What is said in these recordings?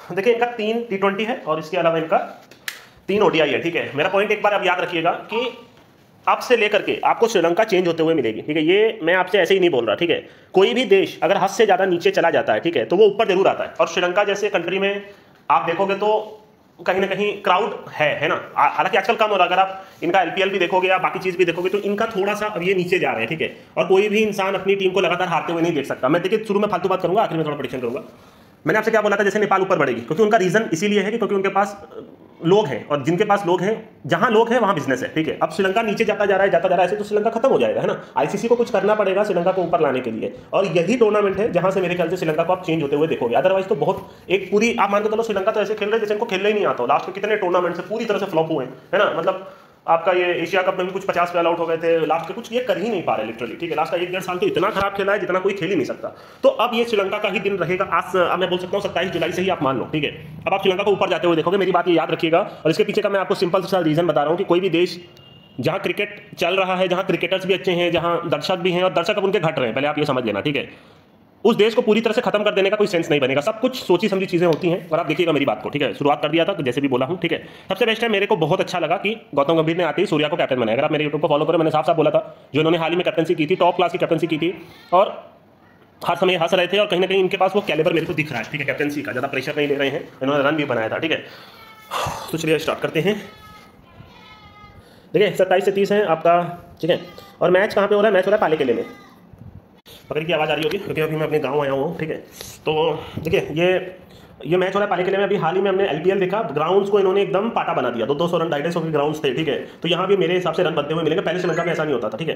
देखिए इनका 3 T20 है और इसके अलावा इनका 3 ODI है, ठीक है। मेरा पॉइंट एक बार आप याद रखिएगा कि अब से लेकर के आपको श्रीलंका चेंज होते हुए मिलेगी, ठीक है। ये मैं आपसे ऐसे ही नहीं बोल रहा, ठीक है। कोई भी देश अगर हद से ज़्यादा नीचे चला जाता है, ठीक है, तो वो ऊपर जरूर आता है। और श्रीलंका जैसे कंट्री में आप देखोगे तो कहीं ना कहीं क्राउड है ना। हालांकि आजकल कम हो रहा है। अगर आप इनका LPL भी देखोगे या बाकी चीज़ भी देखोगे तो इनका थोड़ा सा अब ये नीचे जा रहे हैं, ठीक है। और कोई भी इंसान अपनी टीम को लगातार हारते हुए नहीं देख सकता। मैं देखिए शुरू में फालतू बात करूंगा, आखिर में थोड़ा प्रेडिक्शन करूंगा। मैंने आपसे क्या बोला था, जैसे नेपाल ऊपर बढ़ेगी, क्योंकि उनका रीजन इसीलिए है कि क्योंकि उनके पास लोग हैं, और जिनके पास लोग हैं, जहां लोग हैं वहां बिजनेस है, ठीक है। अब श्रीलंका नीचे जाता जा रहा है ऐसे तो श्रीलंका खत्म हो जाएगा, है ना। ICC को कुछ करना पड़ेगा श्रीलंका को ऊपर लाने के लिए, और यही टूर्नामेंट है जहां से मेरे ख्याल से श्रीलंका को आप चेंज होते हुए देखोगे। अदरवाइज तो बहुत एक पूरी आप मान के चलो श्रीलंका तो ऐसे खेल रहे जैसे इनको खेलना ही नहीं आता। लास्ट में कितने टूर्नामेंट से पूरी तरह से फ्लॉप हुए है ना। मतलब आपका ये एशिया कप में भी कुछ 50 पे ऑल आउट हो गए थे, लास्ट के कुछ ये कर ही नहीं पा रहे लिटरली, ठीक है। लास्ट का 1-1.5 साल तो इतना खराब खेला है जितना कोई खेल ही नहीं सकता। तो अब ये श्रीलंका का ही दिन रहेगा। आज मैं बोल सकता हूँ 27 जुलाई से ही आप मान लो, ठीक है। अब आप श्रीलंका को ऊपर जाते हुए देखोगे, मेरी बात ये याद रखिएगा। और इसके पीछे का मैं आपको सिंपल सा रीजन बता रहा हूँ कि कोई भी देश जहाँ क्रिकेट चल रहा है, जहाँ क्रिकेटर्स भी अच्छे हैं, जहाँ दर्शक भी हैं, और दर्शक अब उनके घट रहे हैं, पहले आप ये समझ लेना, ठीक है। उस देश को पूरी तरह से खत्म कर देने का कोई सेंस नहीं बनेगा। सब कुछ सोची समझी चीजें होती हैं, और आप देखिएगा मेरी बात को, ठीक है। शुरुआत कर दिया था जैसे भी बोला हूं, ठीक है। सबसे बेस्ट है, मेरे को बहुत अच्छा लगा कि गौतम गंभीर ने आते ही सूर्या को कैप्टन बनाया। अगर आप मेरे यूट्यूब को फॉलो करें, मैंने साफ साफ बोला था, जो इन्होंने हाल ही में कैप्टनसी की थी, टॉप क्लास की कैप्टनसी की थी, और हर समय हंस रहे थे, और कहीं ना कहीं इनके पास वो कैलिबर मेरे को दिख रहा है, ठीक है। कैप्टनसी का ज़्यादा प्रेशर नहीं ले रहे हैं, इन्होंने रन भी बनाया था, ठीक है। तो चलिए स्टार्ट करते हैं। देखिए 27 से 30 है आपका, ठीक है। और मैच कहाँ पे हो रहा है? मैच हो रहा है पाले किले में। पकड़ की आवाज़ आ रही होगी क्योंकि अभी मैं अपने गांव आया हूँ, ठीक है। तो देखिए ये मैच हो रहा है पाले किले में। अभी हाल ही में हमने LPL देखा, ग्राउंड्स को इन्होंने एकदम पाटा बना दिया। 200 रन 250 के ग्राउंड्स थे, ठीक है। तो यहाँ भी मेरे हिसाब से रन बनते हुए मिलेंगे। पहले श्रीलंका में ऐसा नहीं होता था, ठीक है।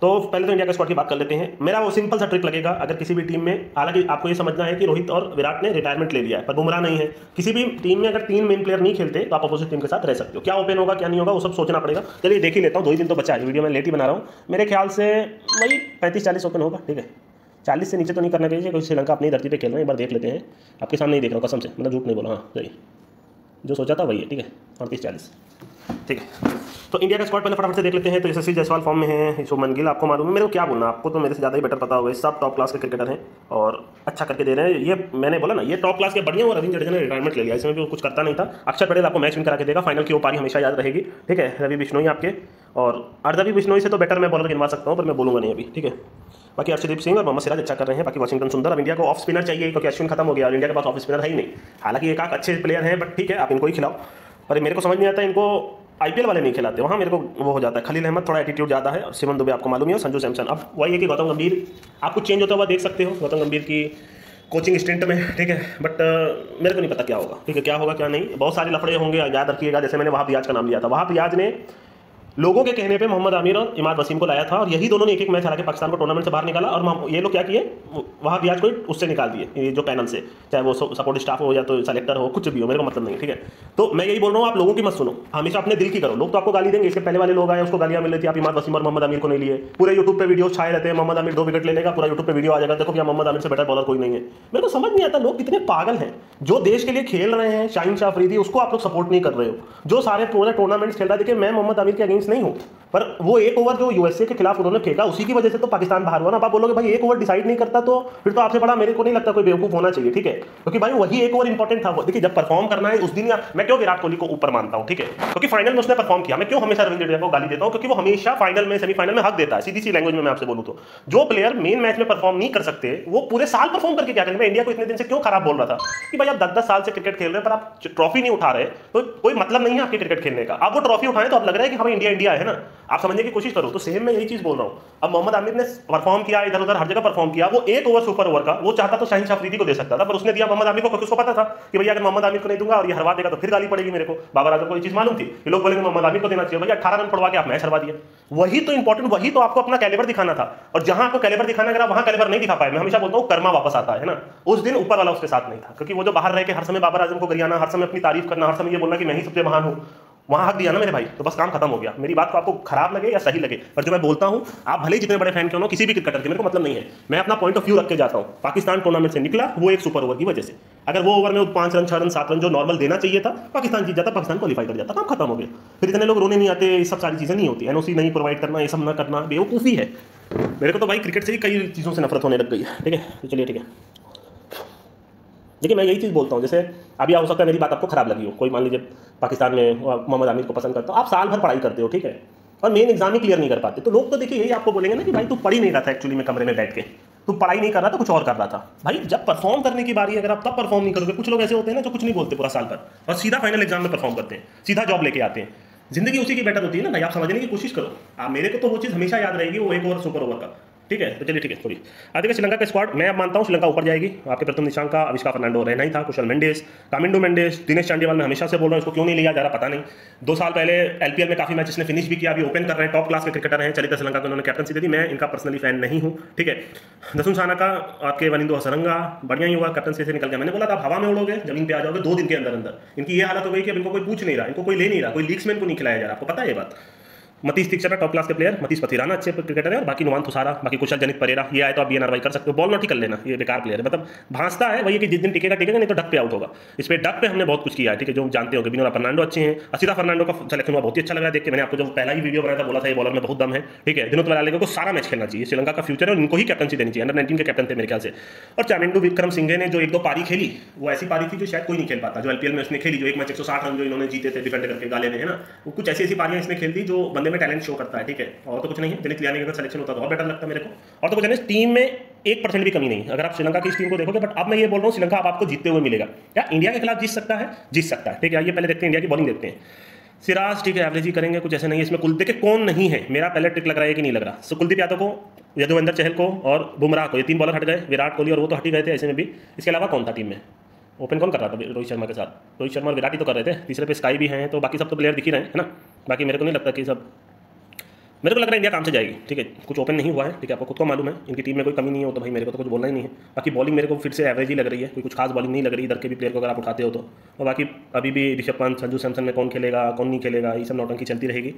तो पहले तो इंडिया के स्क्वाड की बात कर लेते हैं। मेरा वो सिंपल सा ट्रिक लगेगा अगर किसी भी टीम में, हालांकि आपको ये समझना है कि रोहित और विराट ने रिटायरमेंट ले लिया है, पर बुमराह नहीं है। किसी भी टीम में अगर 3 मेन प्लेयर नहीं खेलते तो आप अपोजिट टीम के साथ रह सकते हो। क्या ओपन होगा क्या नहीं होगा वो सब सोचना पड़ेगा। चलिए देख ही लेता हूँ, 2 ही दिन तो बचा है, वीडियो मैं लेट ही बना रहा हूँ। मेरे ख्याल से वही 35-40 ओपन होगा, ठीक है। 40 से नीचे तो नहीं करना चाहिए क्योंकि श्रीलंका अपनी धरती पे खेल रहे हैं। एक बार देख लेते हैं, आपके सामने ही देख रहा हूँ कसम से, मतलब झूठ नहीं बोला। हाँ सही, जो सोचा था वही है, ठीक है। 38-40, ठीक है। तो इंडिया का स्क्वाड पहले फटाफट से देख लेते हैं। तो यशस्वी जायसवाल फॉर्म में है, शुभमन गिल आपको मालूम है, मेरे को क्या बोलना, आपको तो मेरे से ज़्यादा ही बेटर पता होगा। सब टॉप क्लास के क्रिकेटर हैं और अच्छा करके दे रहे हैं। ये मैंने बोला ना, ये टॉप क्लास के बढ़िया। और रविंद्र जडेजा ने रिटायरमेंट ले लिया, इसमें भी वो कुछ करता नहीं था। अक्षर पटेल आपको मैच विन करा के देगा, फाइनल की वो पारी हमेशा याद रहेगी, ठीक है। रवि बिश्नोई आपके, और अर्धवी बिश्नोई से तो बेटर मैं बॉलर गिनवा सकता हूँ, पर मैं बोलूँगा नहीं अभी, ठीक है। बाकी अर्शदीप सिंह और मोहम्मद सिराज अच्छा कर रहे हैं। बाकी वाशिंगटन सुंदर। अब इंडिया को ऑफ स्पिनर चाहिए क्योंकि अश्विन खत्म हो गया और इंडिया के पास ऑफ स्पिनर है ही नहीं। हालांकि एक अच्छे प्लेयर हैं, बट ठीक है आप इनको ही खिलाओ। पर मेरे को समझ नहीं आता, इनको IPL वाले नहीं खिलाते, वहाँ मेरे को वो हो जाता है। खलील अहमद थोड़ा एटीट्यूड ज़्यादा है, सिमन दुबे आपको मालूम ही है, संजू सैमसन। अब वही है कि गौतम गंभीर आपको चेंज होता हुआ देख सकते हो, गौतम गंभीर की कोचिंग स्टेंट में, ठीक है। बट मेरे को नहीं पता क्या होगा, ठीक है, क्या होगा क्या नहीं। बहुत सारे लफड़े होंगे, याद रखिएगा। जैसे मैंने वहाँ रियाज का नाम लिया था, वहाँ रियाज ने लोगों के कहने पे मोहम्मद आमिर और इमाद वसीम को लाया था, और यही दोनों ने एक मैच हरा के पाकिस्तान को टूर्नामेंट से बाहर निकाला। और ये लोग क्या किए, वहाँ रियाज को उससे निकाल दिए, ये जो पैनल से, चाहे वो सपोर्ट स्टाफ हो या तो सेलेक्टर हो, कुछ भी हो, मेरे को मतलब नहीं, ठीक है। तो मैं यही बोल रहा हूँ, आप लोगों की मत सुनो, हमेशा अपने दिल की करो। लोग तो आपको गाली देंगे, इसके पहले वाले लोग आए उसको गालियां मिल रही थी, आप इमाद वसीम और मोहम्मद आमिर को नहीं लिए। पूरे यूट्यूब पे वीडियो छाए रहते हैं, मोहम्मद आमिर 2 विकेट ले लेगा, पूरा यूट्यूब पे वीडियो आ जाएगा, देखो भैया मोहम्मद आमिर से बेटर बॉलर कोई नहीं है। मेरे को समझ नहीं आता लोग कितने पागल हैं। जो देश के लिए खेल रहे हैं, शाहीन शाह अफरीदी, उसको आप लोग सपोर्ट नहीं कर रहे हो। जो सारे पूरे टूर्नामेंट्स खेल रहा है, देखिए मैं मोहम्मद आमिर के अगेंस्ट नहीं हूँ, पर वो एक ओवर जो USA के खिलाफ उन्होंने फेंका, उसी की वजह से तो पाकिस्तान बाहर हुआ ना। आप बोलोगे भाई एक ओवर डिसाइड नहीं करता, तो फिर तो आपसे बड़ा मेरे को नहीं लगता कोई बेवकूफ होना चाहिए, ठीक है। क्योंकि भाई वही एक ओवर इंपॉर्टेंट था। देखिए जब परफॉर्म करना है उस दिन, मैं क्यों विराट कोहली को ऊपर मानता हूं, ठीक है, क्योंकि फाइनल में उसने परफॉर्म किया। मैं क्यों हमेशा रविंद्र जडेजा को गाली देता हूं, क्योंकि वो हमेशा फाइनल में, सेमीफाइनल में हक देता है। सीधी सी लैंग्वेज में मैं आपसे बोलूं तो, जो प्लेयर मेन मैच में परफॉर्म नहीं कर सकते, वो पूरे साल परफॉर्म करके क्या करेंगे। मैं इंडिया को इतने दिन से क्यों खराब बोल रहा था कि भाई आप 10-10 साल से क्रिकेट खेल रहे हैं, पर आप ट्रॉफी नहीं उठा रहे, तो कोई मतलब नहीं है आपके क्रिकेट खेलने का। आप वो ट्रॉफी उठाएं तो अब लग रहा है कि हाँ इंडिया इंडिया है ना, आप समझने की कोशिश करो। तो सेम मैं यही चीज बोल रहा हूं। अब मोहम्मद आमिर ने परफॉर्म किया, इधर उधर हर जगह परफॉर्म किया। वो एक ओवर सुपर ओवर का वो चाहता तो शाहीन शाह अफरीदी को दे सकता था, पर उसने दिया मोहम्मद आमिर को, क्योंकि उसको पता था कि भैया अगर मोहम्मद आमिर को नहीं दूंगा और ये हरवा देगा तो फिर गाली पड़ेगी मेरे को। बाबर आजम को ये चीज मालूम थी कि लोग बोलेंगे मोहम्मद आमिर को देना चाहिए। भैया 18 रन पड़वा के आप मैच हरवा दिया। वही तो इंपॉर्टेंट, वही तो आपको अपना कैलिबर दिखाना था। और जहां आपको कैलिबर दिखाना, अगर आप वहां कैलिबर नहीं दिखा पाए, मैं हमेशा बोलता हूं कर्मा वापस आता है ना। उस दिन ऊपर वाला उसके साथ नहीं था, क्योंकि वो जो बाहर रह के हर समय बाबर आजम को गरियाना, हर समय अपनी तारीफ करना, हर समय ये बोलना कि मैं ही सबसे महान हूं, वहां हक दिया ना मेरे भाई, तो बस काम खत्म हो गया। मेरी बात को आपको खराब लगे या सही लगे, पर जो मैं बोलता हूं, आप भले ही जितने बड़े फैन क्यों हो किसी भी क्रिकेटर के, मेरे को मतलब नहीं है। मैं अपना पॉइंट ऑफ व्यू रख के जाता हूं। पाकिस्तान टूर्नामेंट से निकला वो एक सुपर ओवर की वजह से। अगर वो ओवर में 5 रन 6 रन 7 रन जो नॉर्मल देना चाहिए था, पाकिस्तान जीत जाता, पाकिस्तान क्वालीफाई कर जाता, काम खत्म हो गया। फिर इतने लोग रोने नहीं आते, ये सब सारी चीजें नहीं होती। NOC नहीं प्रोवाइड करना, ये सब ना करना बेवकूफ़ी है। मेरे को तो भाई क्रिकेट से ही कई चीज़ों से नफरत होने लग गई है, ठीक है। तो चलिए ठीक है, देखिए मैं यही चीज़ बोलता हूँ, जैसे अभी हो सकता है मेरी बात आपको खराब लगी हो, कोई मान लीजिए पाकिस्तान में मोहम्मद आमिर को पसंद करते हो, आप साल भर पढ़ाई करते हो, ठीक है, और मेन एग्जाम ही क्लियर नहीं कर पाते, तो लोग तो देखिए यही आपको बोलेंगे ना कि भाई तू पढ़ ही नहीं रहा था एक्चुअली में, कमरे में बैठ के तू पढ़ाई नहीं कर रहा था, कुछ और कर रहा था। भाई जब परफॉर्म करने की बारी है, अगर आप तब परफॉर्म नहीं करोगे, कुछ लोग ऐसे होते हैं ना जो कुछ नहीं बोलते पूरा साल भर और सीधा फाइनल एग्जाम में परफॉर्म करते हैं, सीधा जॉब लेके आते हैं। जिंदगी उसी की बेटर होती है ना भाई, आप समझने की कोशिश करो। आप मेरे को तो वो चीज़ हमेशा याद रहेगी, वो एक ओवर सुपर ओवर का, ठीक है। तो चलिए ठीक है, थोड़ी आज देखिए श्रीलंका का स्क्वाड मैं अब मानता हूँ श्रीलंका ऊपर जाएगी। आपके प्रथम निशांका, आविष्कार फर्नांडो रहना ही था, कुशल मेंडिस, कामिंडो मेंडिस, दिनेश चांडीवाल, मैं हमेशा से बोल रहा हूँ इसको क्यों नहीं लिया जा रहा पता नहीं। 2 साल पहले एलपीएल में काफी मैच इसने फिनिश भी किया, अभी ओपन कर रहे हैं, टॉप क्लास के क्रिकेटर हैं, चलित श्रीलंका को उन्होंने कैप्टनसी दे दी। मैं इनका पर्सनली फैन नहीं हूँ, ठीक है। दसुन सानाका, आपके वनिंदो हसरंगा, बढ़िया ही हुआ कैप्टनसी से निकल गया। मैंने बोला था हवा में उड़ोगे, जमीन पे आ जाओगे 2 दिन के अंदर अंदर। इनकी ये हालत हो गई कि अब इनको कोई पूछ नहीं रहा, इनको कोई ले नहीं रहा, कोई लीग्स में इनको नहीं खिलाया जा रहा, आपको पता है ये बात। मतीश दीक्षित टॉप क्लास के प्लेयर, मतीश पथिराना अच्छे क्रिकेटर है, और बाकी नुमान थुसारा, बाकी कुशल जनित परेरा, ये आए तो आप बीएनआरवाई कर सकते हो, बॉल नॉट ही कर लेना, ये बेकार प्लेयर है, मतलब भांजता है वही कि जिस दिन टिकेगा टिकेगा, नहीं तो डक पे आउट होगा। इस पे डक पे हमने बहुत कुछ किया है, ठीक है, जो जानते हो कि बिनोला फर्नांडो अच्छे हैं, असिता फर्नांडो का सिलेक्शन हुआ बहुत ही अच्छा लगा देख के। मैंने आपको जब पहला ही वीडियो बनाया था बोला था ये बॉलर में बहुत दम है, ठीक है। दिनों वाले को सारा मैच खेलना चाहिए, श्रीलंका का फ्यूचर है और इनको ही कैप्टनसी देनी चाहिए, अंडर 19 के कैप्टन थे मेरे ख्याल से। और चामिंडू विक्रम सिंघे ने जो 1-2 पारी खेली, वो ऐसी पारी थी जो शायद कोई नहीं खेल पाता, जो एलपीएल में उसने खेली, जो एक मैच 160 रन जो इन्होंने जीते थे डिफेंड करके गाले ने, है ना, वो कुछ ऐसी पारियां इसने खेल दी जो बंदे में टैलेंट शो करता है, ठीक है। और तो कुछ नहीं है, दिनेश लियानी का सिलेक्शन होता तो और बेटर लगता मेरे को। और तो कुछ नहीं, टीम में 1% भी कमी नहीं अगर आप श्रीलंका की इस टीम को देखोगे। बट अब मैं ये बोल रहा हूँ श्रीलंका अब आपको जीतते हुए मिलेगा, क्या इंडिया के खिलाफ जीत सकता है, जीत सकता है, ठीक है। ये पहले देखते हैं इंडिया की बॉलिंग देखते हैं। सिराज ठीक है एवरेज ही करेंगे, कुछ ऐसे नहीं है इसमें। कुलदीप के कौन नहीं है, मेरा पहले ट्रिक लग रहा है कि नहीं लग रहा। सो कुलदीप यादव को, यदुवेंद्र चहल को और बुमराह को, ये 3 बॉलर हट गए, विराट कोहली और वो तो हट ही गए थे ऐसे में भी। इसके अलावा कौन था टीम में, ओपन कौन कर रहा था रोहित शर्मा के साथ, रोहित शर्मा और विराट ही तो कर रहे थे, तीसरे पे स्काई भी हैं, तो बाकी सब तो प्लेयर दिख ही रहे हैं, है ना। बाकी मेरे को नहीं लगता कि सब, मेरे को लग रहा है इंडिया काम से जाएगी, ठीक है। कुछ ओपन नहीं हुआ है, ठीक है, आपको खुद को मालूम है, इनकी टीम में कोई कमी नहीं हो तो भाई मेरे को तो कुछ बोलना ही नहीं है। बाकी बॉलिंग मेरे को फिर से एवरेज ही लग रही है, कोई कुछ खास बॉलिंग नहीं लग रही इधर के भी प्लेयर को अगर आप उठाते हो तो। और बाकी अभी भी ऋषभ पंत, संजू सैमसन में कौन खेलेगा कौन नहीं खेलेगा, ये सब नौटंकी चलती रहेगी।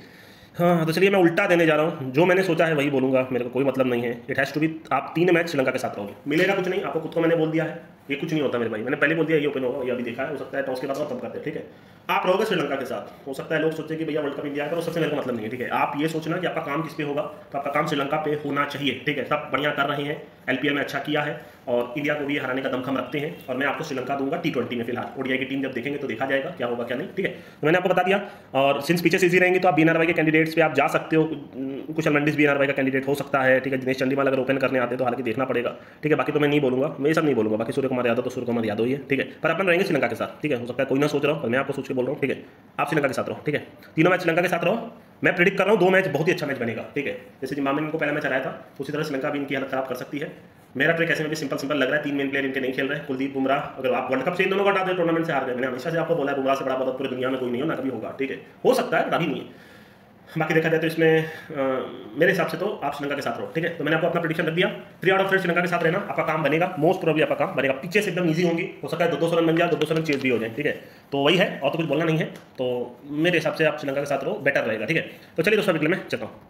हाँ तो चलिए मैं उल्टा देने जा रहा हूँ, जो मैंने सोचा है वही बोलूँगा, मेरे को कोई मतलब नहीं है। इट हैज़ टू बी, आप 3 मैच श्रीलंका के साथ रहोगे, मिलेगा कुछ नहीं, आपको खुद को मैंने बोल दिया है, ये कुछ नहीं होता मेरे भाई, मैंने पहले बोल दिया ये ओपन होगा, ये अभी देखा है, हो सकता है टॉस के बाद और तब करते हैं, ठीक है। आप रहोगे श्रीलंका के साथ, हो सकता है लोग सोचे कि भैया वर्ल्ड कप इंडिया का, तो सबसे मेरे को मतलब नहीं है, ठीक है। आप ये सोचना कि आपका काम किस पे होगा, तो आपका काम श्रीलंका पे होना चाहिए, ठीक है। सब बढ़िया कर रहे हैं, एलपीएल में अच्छा किया है और इंडिया को भी हराने का दमखम रखते हैं, और मैं आपको श्रीलंका दूंगा T20 में। फिलहाल ओडीआई की टीम जब देखेंगे तो देखा जाएगा क्या होगा क्या नहीं, ठीक है। तो मैंने आपको बता दिया, और सिंस पीछे से इजी रहेंगे तो आप बीएनआरवाई के कैंडिडेट्स पे आप जा सकते हो। कुशल मेंडिस बीएनआरवाई का कैंडिडेट हो सकता है, ठीक है। दिनेश चंडीमाल अगर ओपन करने आते तो हालांकि देखना पड़ेगा, ठीक है। बाकी तो मैं नहीं बोलूंगा, मैं ये सब नहीं बोलूंगा। बाकी सूर्य कुमार यादव तो सूर्य कुमार यादव ही है, ठीक है। पर अपन रहेंगे श्रीलंका के साथ, ठीक है। हो सकता है कोई ना सोच रहा हूँ, पर मैं आपको सोच के बोल रहा हूँ, ठीक है। आप श्रीलंका के साथ रहो, ठीक है। 3 मैच श्रीलंका के साथ रहो। मैं प्रिडिक्ट कर रहा हूँ 2 मैच बहुत ही अच्छा मैच बनेगा, ठीक है। जैसे जिम्बाब्वे ने इनको पहला मैच हराया था, उसी तरह श्रीलंका भी इनकी हालत खराब कर सकती है। मेरा ट्रिक ऐसे में भी सिंपल लग रहा है, 3 मेन प्लेयर इनके नहीं खेल रहे हैं, कुलदीप बुमराह। अगर आप वर्ल्ड कप से इन दोनों को हटा दो, टूर्नामेंट से हार गए। मैंने हमेशा से आपको बोला है बुमराह से बड़ा बदल पूरी दुनिया में कोई नहीं हो, ना कभी होगा, ठीक है। हो सकता है, अभी नहीं है। बाकी देखा जाए तो इसमें मेरे हिसाब से तो आप श्रीलंका के साथ रहो, ठीक है। तो मैंने आपको अपना प्रेडिक्शन रख दिया, 3 आउट ऑफ 3 श्रीलंका के साथ रहना, आपका काम बनेगा, मोस्ट प्रोबेबली आपका काम बनेगा। पिचेस से एकदम ईजी होंगी, हो सकता है 200 रन बन जाए, 200 रन चेज भी हो जाए, ठीक है। तो वही है, और तो कुछ बोलना नहीं है। तो मेरे हिसाब से आप श्रीलंका के साथ रहो, बेटर रहेगा, ठीक है। तो चलिए दोस्तों, अगले में चलता हूँ।